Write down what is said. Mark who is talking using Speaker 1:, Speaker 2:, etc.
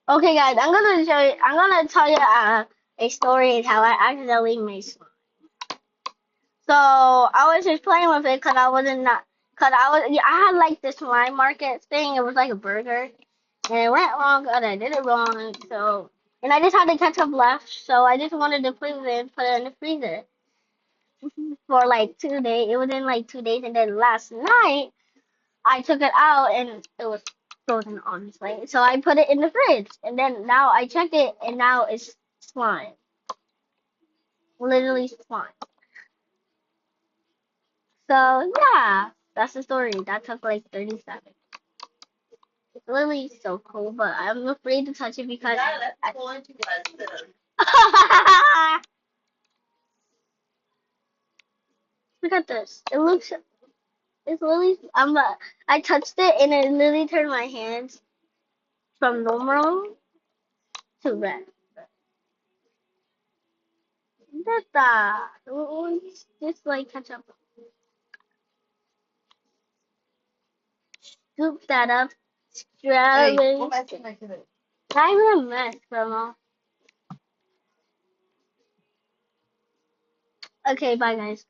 Speaker 1: Okay, guys, I'm gonna show you. I'm gonna tell you a story of how I accidentally made slime. So I was just playing with it because I wasn't not because I was yeah, I had like this slime market thing. It was like a burger, and it went wrong and I did it wrong. So and I just had the ketchup left, so I just wanted to put it in, put it in the freezer for like 2 days. It was in like 2 days, and then last night I took it out and it was frozen, honestly. So I put it in the fridge, and then now I check it, and now it's slime, literally slime. So yeah, that's the story. That took like 30 seconds. It's literally so cool, but I'm afraid to touch it because look at this. It looks. It's literally. I touched it and it literally turned my hands from normal to red. That's that. Just like ketchup. Scoop that up. Strawberry. I'm a mess, Grandma. Okay, bye guys.